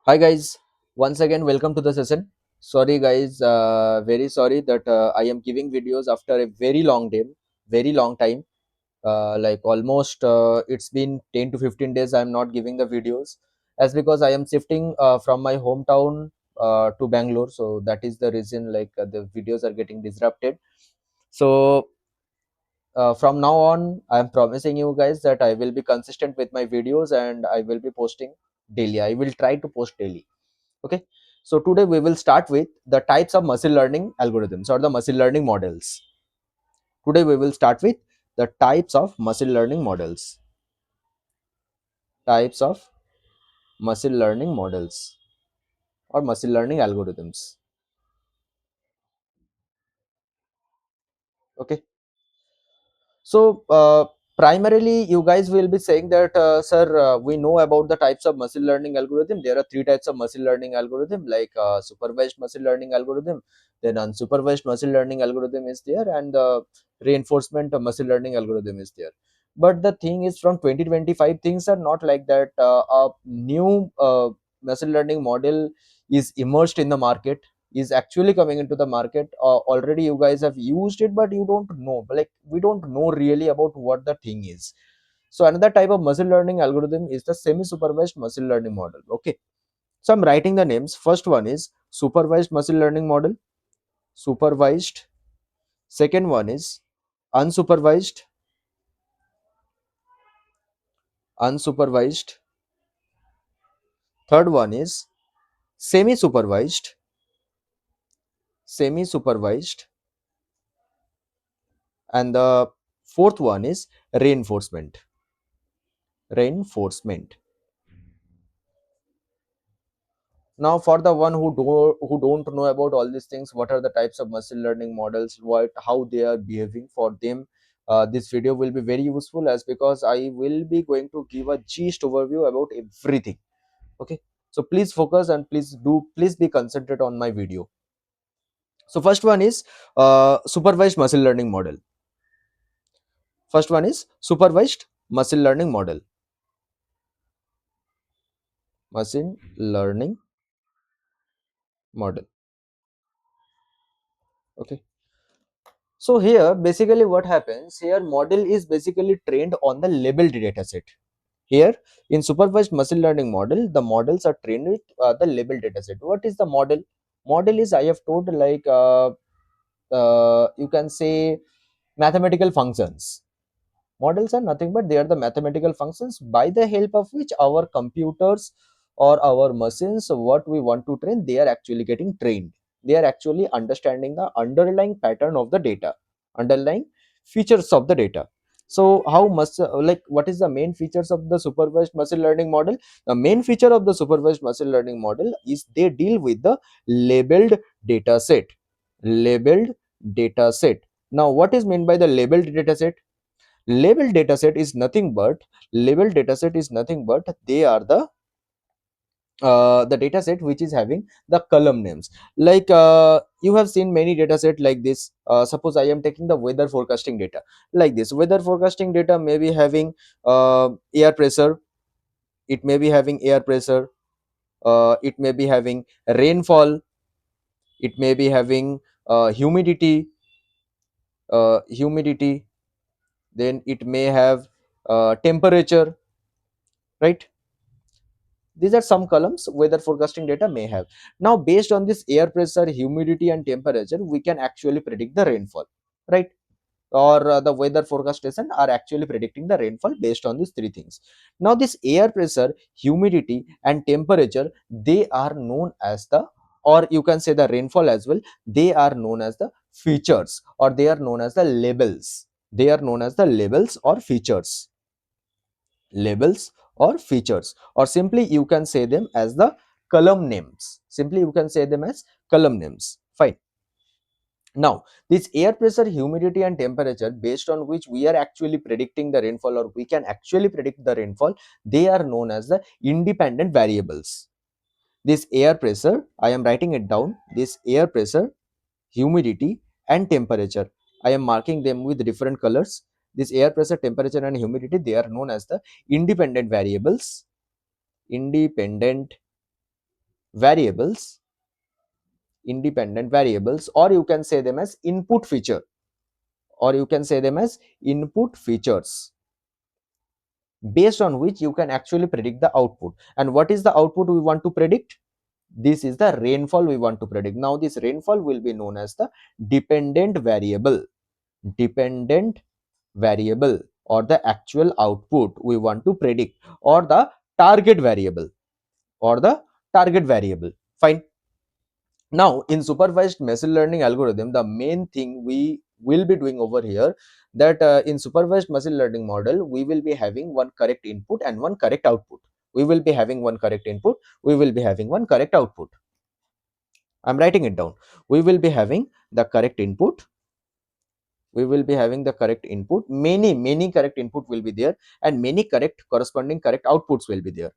Hi guys, once again welcome to the session. Sorry guys, very sorry that I am giving videos after a very long time. Like almost it's been 10 to 15 days I am not giving the videos as because I am shifting from my hometown to Bangalore. So that is the reason the videos are getting disrupted. So from now on, I am promising you guys that I will be consistent with my videos and I will be posting daily. I will try to post daily. Okay, so today we will start with the types of machine learning algorithms or the machine learning models. Today we will start with the types of machine learning models. Types of machine learning models or machine learning algorithms. Okay, so primarily you guys will be saying that sir, we know about the types of machine learning algorithm. There are three types of machine learning algorithm, like supervised machine learning algorithm, then unsupervised machine learning algorithm is there, and the reinforcement machine learning algorithm is there. But the thing is, from 2025 things are not like that. A new machine learning model is immersed in the market, is actually coming into the market. Already you guys have used it, but you don't know, like we don't know really about what the thing is. So another type of machine learning algorithm is the semi supervised machine learning model. Okay, so I'm writing the names. First one is supervised machine learning model, supervised. Second one is unsupervised, unsupervised. Third one is semi supervised, semi supervised. And the fourth one is reinforcement, reinforcement. Now for the one who don't know about all these things, what are the types of machine learning models, what how they are behaving, for them this video will be very useful, as because I will be going to give a gist overview about everything. Okay, so please focus and please be concentrated on my video. So first one is supervised machine learning model. First one is supervised machine learning model, machine learning model. Okay, so here basically what happens here, model is basically trained on the labeled data set. Here in supervised machine learning model, the models are trained with the labeled data set. What is the model? Model is, I have told, you can say, mathematical functions. Models are nothing but they are the mathematical functions by the help of which our computers or our machines, what we want to train, they are actually getting trained. They are actually understanding the underlying pattern of the data, underlying features of the data. So how much, what is the main features of the supervised machine learning model? The main feature of the supervised machine learning model is they deal with the labeled data set. Labeled data set. Now what is meant by the labeled data set? Label dataset is nothing but, label dataset is nothing but they are the dataset which is having the column names. Like you have seen many dataset like this. Suppose I am taking the weather forecasting data. Like this weather forecasting data may be having air pressure, it may be having air pressure, it may be having rainfall, it may be having humidity, humidity, then it may have temperature, right? These are some columns weather forecasting data may have. Now based on this air pressure, humidity and temperature, we can actually predict the rainfall, right? Or the weather forecastation are actually predicting the rainfall based on these three things. Now this air pressure, humidity and temperature, they are known as the, or you can say the rainfall as well, they are known as the features, or they are known as the labels. They are known as the labels or features, labels or features, or simply you can say them as the column names. Simply you can say them as column names. Fine. Now this air pressure, humidity and temperature, based on which we are actually predicting the rainfall, or we can actually predict the rainfall, they are known as the independent variables. This air pressure, I am writing it down, this air pressure, humidity and temperature, I am marking them with different colors. This air pressure, temperature and humidity, they are known as the independent variables, independent variables, independent variables, or you can say them as input feature, or you can say them as input features, based on which you can actually predict the output. And what is the output we want to predict? This is the rainfall we want to predict. Now this rainfall will be known as the dependent variable, dependent variable, or the actual output we want to predict, or the target variable, or the target variable. Fine. Now in supervised machine learning algorithm, the main thing we will be doing over here, that in supervised machine learning model, we will be having one correct input and one correct output. We will be having one correct input, we will be having one correct output. I'm writing it down. We will be having the correct input, we will be having the correct input, many correct input will be there, and many correct corresponding correct outputs will be there.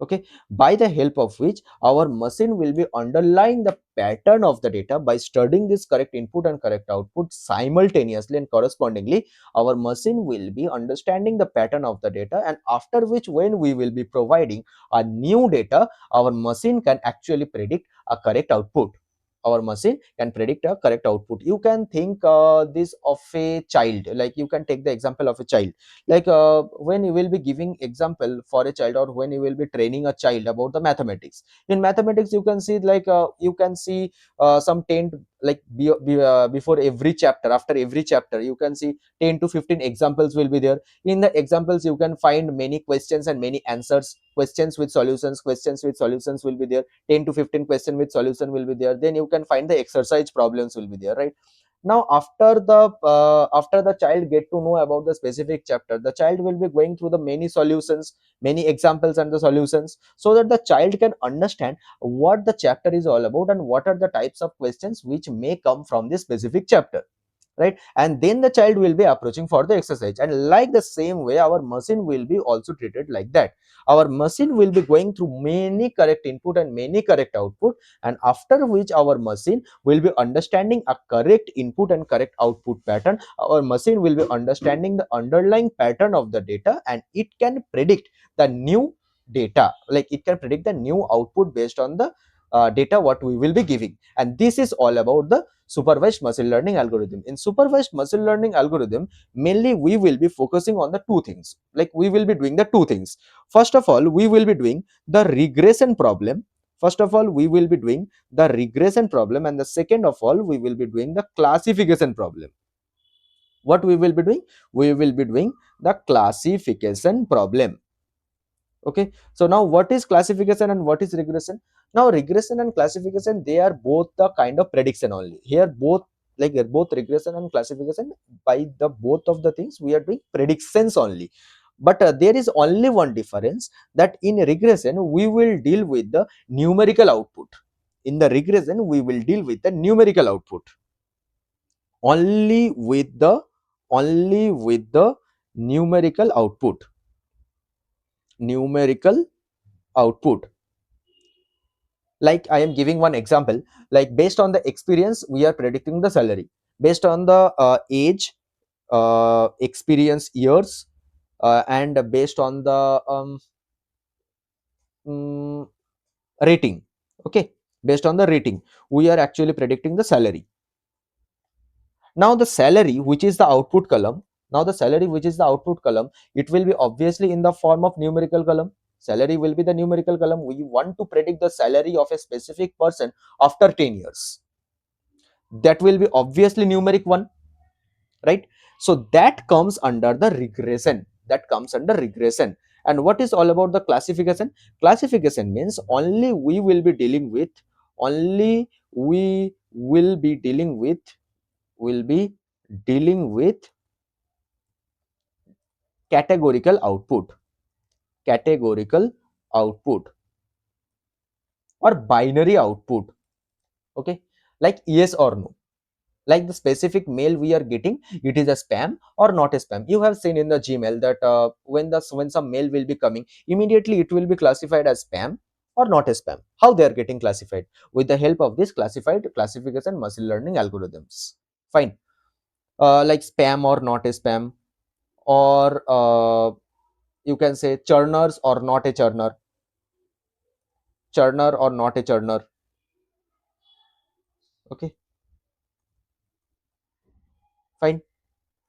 Okay, by the help of which our machine will be underlying the pattern of the data by studying this correct input and correct output simultaneously and correspondingly. Our machine will be understanding the pattern of the data, and after which, when we will be providing a new data, our machine can actually predict a correct output. Our machine can predict a correct output. You can think this of a child, like you can take the example of a child, like when you will be giving example for a child, or when you will be training a child about the mathematics. In mathematics, you can see like you can see some 10 like before every chapter, after every chapter, you can see 10 to 15 examples will be there. In the examples, you can find many questions and many answers, questions with solutions, questions with solutions will be there, 10 to 15 question with solution will be there. Then you can find the exercise problems will be there, right? Now after the child get to know about the specific chapter, the child will be going through the many solutions, many examples and the solutions, so that the child can understand what the chapter is all about and what are the types of questions which may come from this specific chapter, right? And then the child will be approaching for the exercise. And like the same way, our machine will be also treated like that. Our machine will be going through many correct input and many correct output, and after which our machine will be understanding a correct input and correct output pattern. Our machine will be understanding the underlying pattern of the data, and it can predict the new data, like it can predict the new output based on the data what we will be giving. And this is all about the supervised machine learning algorithm. In supervised machine learning algorithm, mainly we will be focusing on the two things, like we will be doing the two things. First of all, we will be doing the regression problem. First of all, we will be doing the regression problem, and the second of all, we will be doing the classification problem. What we will be doing? We will be doing the classification problem. Okay, so now what is classification and what is regression? Now regression and classification, they are both the kind of prediction only. Here both, like both regression and classification, by the both of the things we are doing predictions only. But there is only one difference, that in regression we will deal with the numerical output. In the regression we will deal with the numerical output, only with the numerical output, numerical output. Like I am giving one example, like based on the experience we are predicting the salary, based on the age, experience years, and based on the mm, rating. Okay, based on the rating we are actually predicting the salary. Now the salary, which is the output column, now the salary which is the output column, it will be obviously in the form of numerical column. Salary will be the numerical column. We want to predict the salary of a specific person after 10 years. That will be obviously numeric one, right? So that comes under the regression, that comes under regression. And what is all about the classification? Classification means only we will be dealing with, only we will be dealing with, will be dealing with categorical output, categorical output, or binary output. Okay, like yes or no, like the specific mail we are getting, it is a spam or not a spam. You have seen in the Gmail that when some mail will be coming, immediately it will be classified as spam or not a spam. How they are getting classified? With the help of this classification machine learning algorithms. Fine. Like spam or not a spam, or you can say churners or not a churner. churner or not a churner. Okay, fine.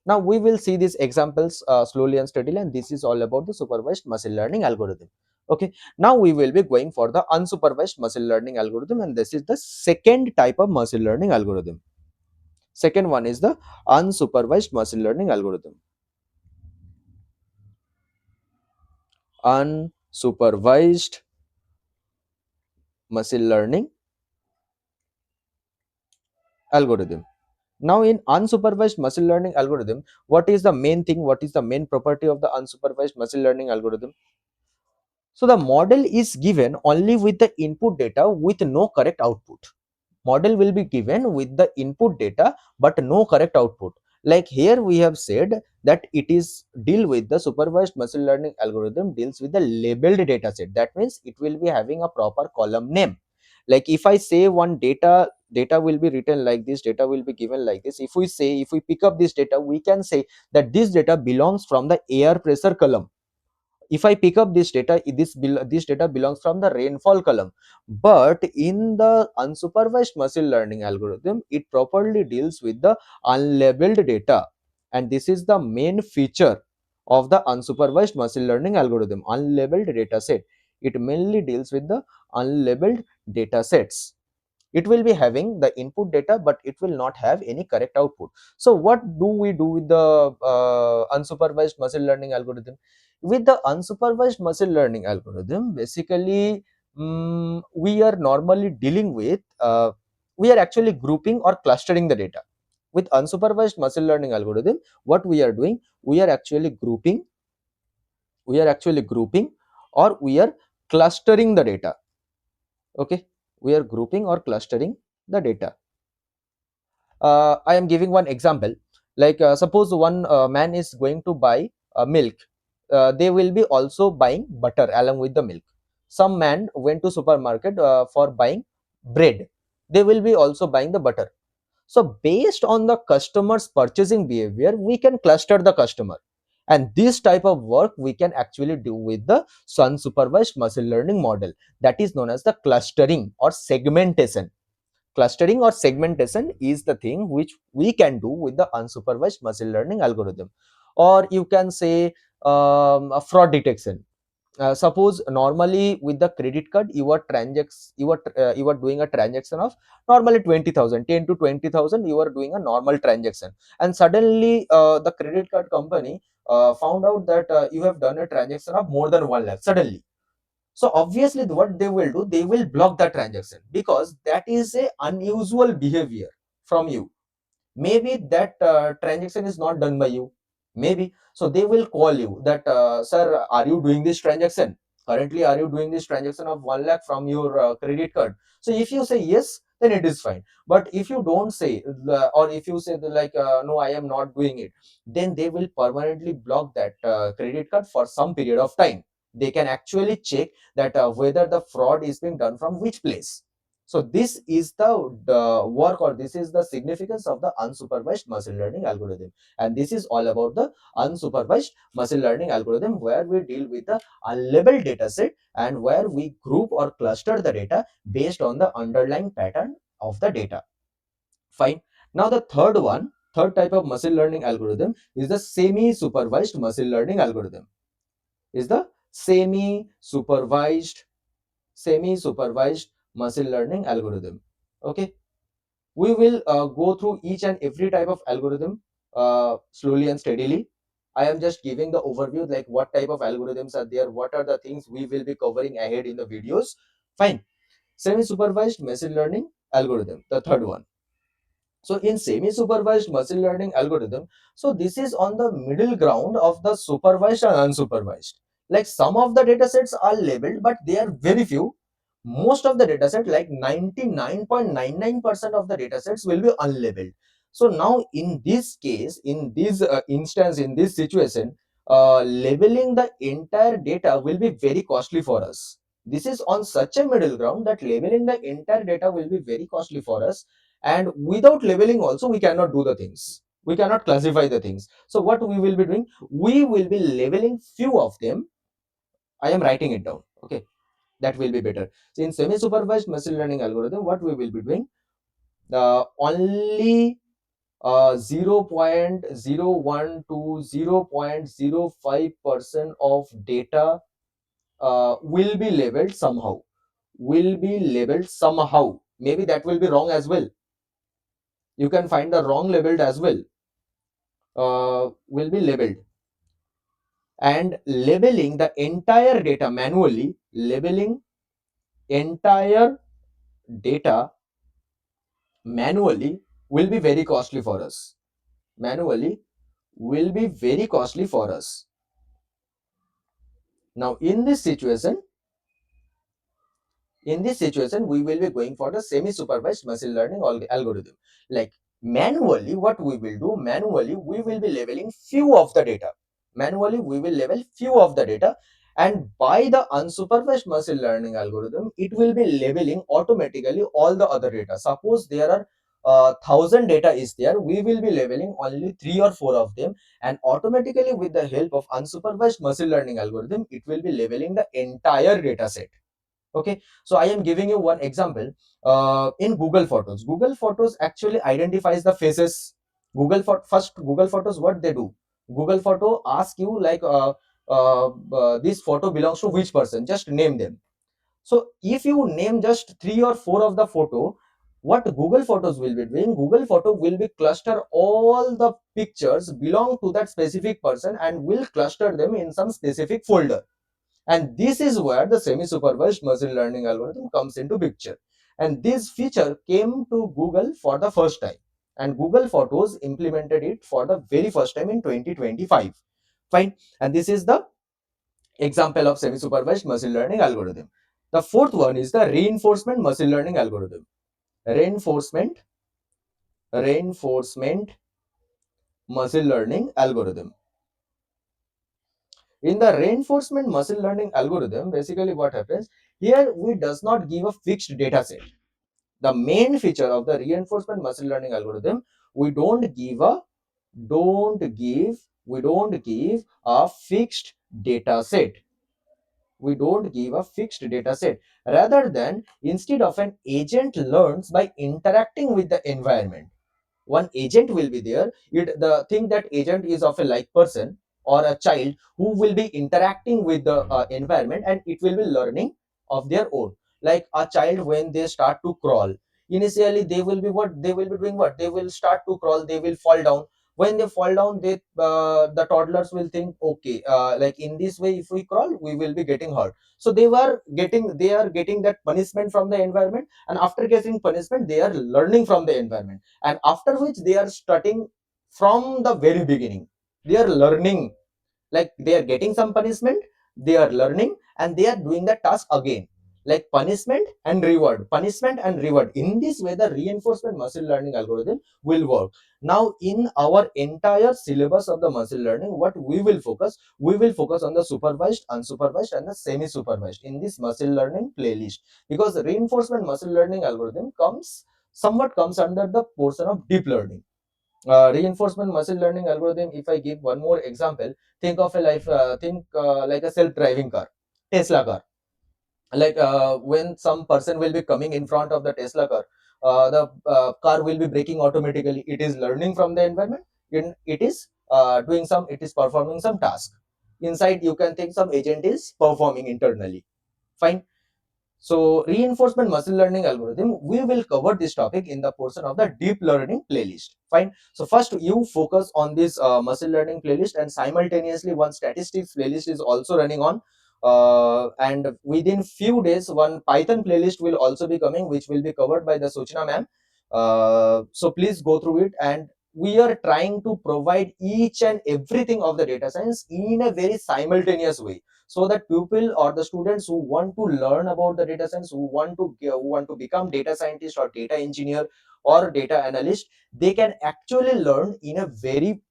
Now we will see these examples slowly and steadily, and this is all about the supervised machine learning algorithm. Okay, now we will be going for the unsupervised machine learning algorithm, and this is the second type of machine learning algorithm. Second one is the unsupervised machine learning algorithm. Unsupervised machine learning algorithm. Now in unsupervised machine learning algorithm, what is the main thing, what is the main property of the unsupervised machine learning algorithm? So the model is given only with the input data with no correct output. Model will be given with the input data but no correct output. Like here we have said that it is deal with the supervised machine learning algorithm deals with the labeled data set. That means it will be having a proper column name. Like if I say one data will be written like this, data will be given like this. If we say, if we pick up this data, we can say that this data belongs from the air pressure column. If I pick up this data, this data belongs from the rainfall column. But in the unsupervised machine learning algorithm, it properly deals with the unlabeled data, and this is the main feature of the unsupervised machine learning algorithm. Unlabeled data set, it mainly deals with the unlabeled data sets. It will be having the input data but it will not have any correct output. So what do we do with the unsupervised machine learning algorithm? With the unsupervised machine learning algorithm, basically we are normally dealing with we are actually grouping or clustering the data. With unsupervised machine learning algorithm, what we are doing, we are actually grouping, or we are clustering the data. Okay, we are grouping or clustering the data. I am giving one example. Like suppose one man is going to buy milk. They will be also buying butter along with the milk. Some man went to supermarket for buying bread. They will be also buying the butter. So based on the customer's purchasing behavior, we can cluster the customer. And this type of work we can actually do with the unsupervised machine learning model, that is known as the clustering or segmentation. Clustering or segmentation is the thing which we can do with the unsupervised machine learning algorithm. Or you can say a fraud detection. Suppose normally with the credit card you are doing a transaction of normally 20,000, 10 to 20,000, you are doing a normal transaction, and suddenly the credit card company found out that you have done a transaction of more than 1 lakh suddenly. So obviously what they will do, they will block the transaction because that is a unusual behavior from you. Maybe that transaction is not done by you, maybe. So they will call you that sir, are you doing this transaction currently, are you doing this transaction of 1 lakh from your credit card? So if you say yes, then it is fine. But if you don't say or if you say like no, I am not doing it, then they will permanently block that credit card for some period of time. They can actually check that whether the fraud is being done from which place. So this is the work, or this is the significance of the unsupervised machine learning algorithm. And this is all about the unsupervised machine learning algorithm, where we deal with the unlabeled data set and where we group or cluster the data based on the underlying pattern of the data. Fine. Now the third type of machine learning algorithm is the semi-supervised machine learning algorithm. Is the semi-supervised machine learning algorithm. Okay, we will go through each and every type of algorithm slowly and steadily. I am just giving the overview, like what type of algorithms are there, what are the things we will be covering ahead in the videos. Fine. Semi supervised machine learning algorithm, the third one. So in semi-supervised machine learning algorithm, so this is on the middle ground of the supervised and unsupervised. Like some of the data sets are labeled, but they are very few. Most of the data set, like 99.99% of the data sets will be unlabeled. So now in this case, in this instance, in this situation, labeling the entire data will be very costly for us. This is on such a middle ground that labeling the entire data will be very costly for us, and without labeling also we cannot do the things, we cannot classify the things. So what we will be doing, we will be labeling few of them. I am writing it down. Okay, That will be better. So in semi-supervised machine learning algorithm, what we will be doing, only 0.01 to 0.05% of data will be labeled somehow, maybe that will be wrong as well. You can find the wrong labeled as well, will be labeled. And labeling the entire data manually, labeling entire data manually will be very costly for us. Manually will be very costly for us. Now in this situation we will be going for the semi supervised machine learning algorithm. Like, manually what we will do, manually we will be labeling few of the data, manually we will label few of the data, and by the unsupervised machine learning algorithm it will be labeling automatically all the other data. Suppose there are 1,000 data is there, we will be labeling only 3 or 4 of them, and automatically with the help of unsupervised machine learning algorithm it will be labeling the entire data set. Okay, so I am giving you one example. In Google Photos actually identifies the faces. Google Photos, what they do, Google Photo ask you like, this photo belongs to which person, just name them. So if you name just 3 or 4 of the photo, what Google Photos will be doing, Google Photo will be cluster all the pictures belong to that specific person and will cluster them in some specific folder. And this is where the semi-supervised machine learning algorithm comes into picture. And this feature came to Google for the first time. And Google Photos implemented it for the very first time in 2025. Fine. And this is the example of semi-supervised machine learning algorithm. The fourth one is the reinforcement machine learning algorithm. Reinforcement, reinforcement machine learning algorithm. In the reinforcement machine learning algorithm, basically what happens here, we does not give a fixed data set. The main feature of the reinforcement machine learning algorithm, we don't give a we don't give a fixed data set. We don't give a fixed data set. Rather than, instead of, an agent learns by interacting with the environment. One agent will be there, the thing that agent is of a like person or a child who will be interacting with the environment, and it will be learning of their own. Like a child, when they start to crawl, initially they will be what they will be doing, what they will start to crawl, they will fall down. When they fall down, the toddlers will think, okay, like in this way if we crawl we will be getting hurt. So they are getting that punishment from the environment, and after getting punishment they are learning from the environment, and after which they are starting from the very beginning. They are learning, like they are getting some punishment, they are learning, and they are doing the task again, like punishment and reward, punishment and reward. In this way the reinforcement machine learning algorithm will work. Now in our entire syllabus of the machine learning, what we will focus on the supervised, unsupervised, and the semi supervised in this machine learning playlist, because reinforcement machine learning algorithm comes under the portion of deep learning. Reinforcement machine learning algorithm, if I give one more example, think of a life think like a self driving car, Tesla car. Like when some person will be coming in front of the Tesla car, the car will be braking automatically. It is learning from the environment. It is it is performing some task inside. You can think some agent is performing internally. Fine. So reinforcement machine learning algorithm, we will cover this topic in the portion of the deep learning playlist. Fine. So first you focus on this machine learning playlist, and simultaneously one statistics playlist is also running on. And within few days one Python playlist will also be coming, which will be covered by the Suchna ma'am. So please go through it, and we are trying to provide each and everything of the data science in a very simultaneous way, so that people or the students who want to learn about the data science, who want to become data scientist or data engineer or data analyst, they can actually learn in a very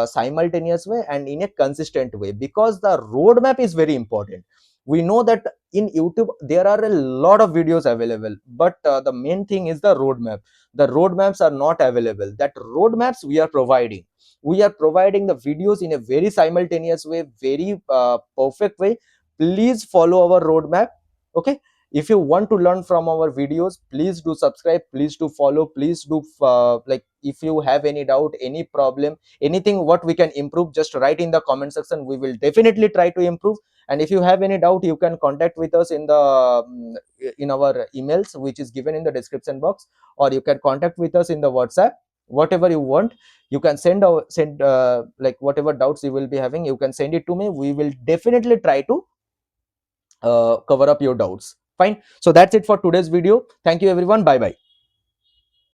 simultaneous way and in a consistent way, because the roadmap is very important. We know that in YouTube there are a lot of videos available, but the main thing is the roadmap. The roadmaps are not available. That roadmaps we are providing. We are providing the videos in a very simultaneous way, very perfect way. Please follow our roadmap. Okay, if you want to learn from our videos, please do subscribe, please do follow, please do like, if you have any doubt, any problem, anything what we can improve, just write in the comment section. We will definitely try to improve. And if you have any doubt, you can contact with us in the in our emails, which is given in the description box, or you can contact with us in the WhatsApp. Whatever you want, you can send like whatever doubts you will be having, you can send it to me. We will definitely try to cover up your doubts. Fine. So that's it for today's video. Thank you everyone. Bye bye.